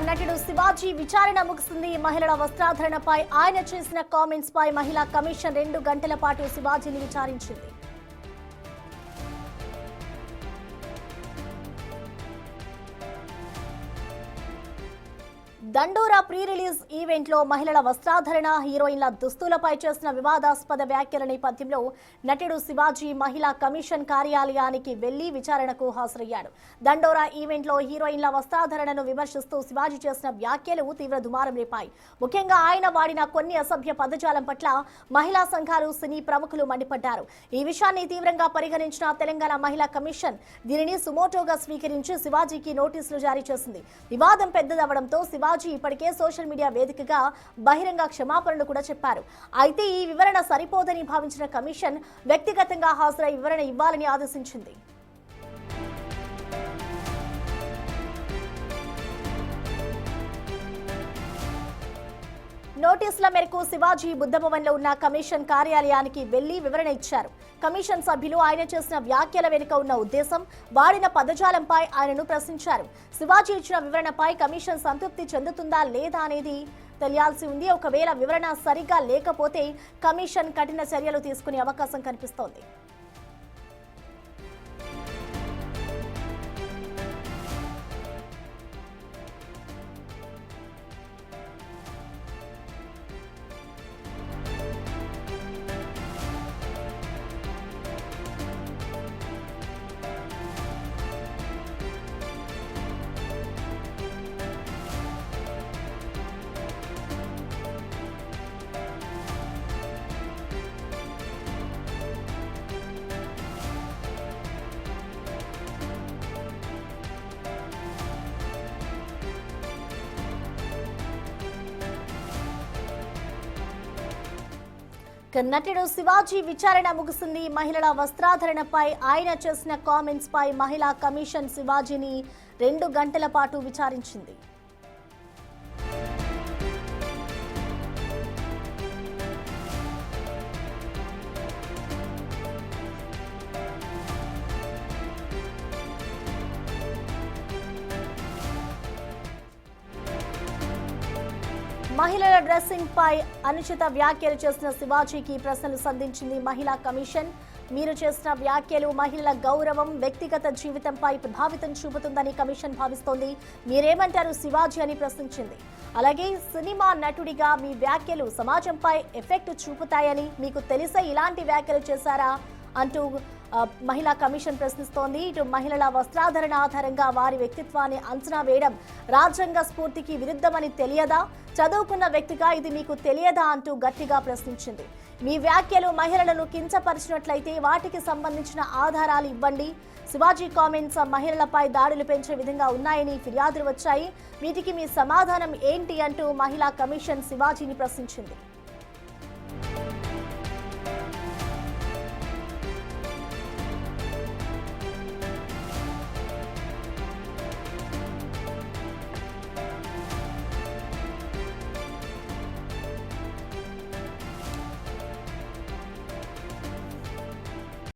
నటుడు శివాజీ విచారణ ముగిసింది. మహిళల వస్త్రాధరణపై ఆయన చేసిన కామెంట్స్ పై మహిళా కమిషన్ 2 గంటల పాటు శివాజీని విచారించింది. దండోరా ప్రీ రిలీజ్ ఈవెంట్ లో మహిళల వస్త్రాధరణ, హీరోయిన్ల దుస్తులపై చేసిన వివాదాస్పద వ్యాఖ్యల నేపథ్యంలో నటుడు శివాజీ మహిళా కమిషన్ కార్యాలయానికి వెళ్లి విచారణకు హాజరయ్యాడు. దండోరా ఈవెంట్ లో హీరోయిన్ల వస్త్రాధరణను విమర్శిస్తూ శివాజీ చేసిన వ్యాఖ్యలు తీవ్ర దుమారం రేపాయి. ముఖ్యంగా ఆయన వాడిన కొన్ని అసభ్య పదజాలం పట్ల మహిళా సంఘాలు, సినీ ప్రముఖులు మండిపడ్డారు. ఈ విషయాన్ని తీవ్రంగా పరిగణించిన తెలంగాణ మహిళా కమిషన్ దీనిని సుమోటోగా స్వీకరించి శివాజీకి నోటీసులు జారీ చేసింది. వివాదం పెద్దదవడంతో శివాజీ ఇప్పటికే సోషల్ మీడియా వేదికగా బహిరంగ క్షమాపణలు కూడా చెప్పారు. అయితే ఈ వివరణ సరిపోదని భావించిన కమిషన్ వ్యక్తిగతంగా హాజరై వివరణ ఇవ్వాలని ఆదేశించింది. నోటీసుల మేరకు శివాజీ బుద్ధభవన్లో ఉన్న కమిషన్ కార్యాలయానికి వెళ్లి వివరణ ఇచ్చారు. కమిషన్ సభ్యులు ఆయన చేసిన వ్యాఖ్యల వెనుక ఉన్న ఉద్దేశం, వాడిన పదజాలంపై ఆయనను ప్రశ్నించారు. శివాజీ ఇచ్చిన వివరణపై కమిషన్ సంతృప్తి చెందుతుందా లేదా అనేది తెలియాల్సి ఉంది. ఒకవేళ వివరణ సరిగా లేకపోతే కమిషన్ కఠిన చర్యలు తీసుకునే అవకాశం కనిపిస్తోంది. నటుడు శివాజీ విచారణ ముగిసింది. మహిళల వస్త్రాధరణపై ఆయన చేసిన కామెంట్స్ పై మహిళా కమిషన్ శివాజీని 2 గంటల పాటు విచారించింది. మహిళల డ్రెస్సింగ్ పై అనుచిత వ్యాఖ్యలు చేసిన శివాజీకి ప్రశ్నలు సంధించింది మహిళా కమిషన్. మీరు చేసిన వ్యాఖ్యలు మహిళల గౌరవం, వ్యక్తిగత జీవితంపై ప్రభావితం చూపుతుందని కమిషన్ భావిస్తోంది. మీరేమంటారు శివాజీ అని ప్రశ్నించింది. అలాగే సినిమా నటుడిగా మీ వ్యాఖ్యలు సమాజంపై ఎఫెక్ట్ చూపుతాయని మీకు తెలిసే ఇలాంటి వ్యాఖ్యలు చేశారా అంటూ మహిళా కమిషన్ ప్రశ్నిస్తోంది. ఇటు మహిళల వస్త్రాధరణ ఆధారంగా వారి వ్యక్తిత్వాన్ని అంచనా వేయడం రాజ్యాంగ స్ఫూర్తికి విరుద్ధమని తెలియదా? చదువుకున్న వ్యక్తిగా ఇది మీకు తెలియదా అంటూ గట్టిగా ప్రశ్నించింది. మీ వ్యాఖ్యలు మహిళలను కించపరిచినట్లయితే వాటికి సంబంధించిన ఆధారాలు ఇవ్వండి. శివాజీ కామెంట్స్ మహిళలపై దాడులు పెంచే విధంగా ఉన్నాయని ఫిర్యాదులు వచ్చాయి. వీటికి మీ సమాధానం ఏంటి అంటూ మహిళా కమిషన్ శివాజీని ప్రశ్నించింది.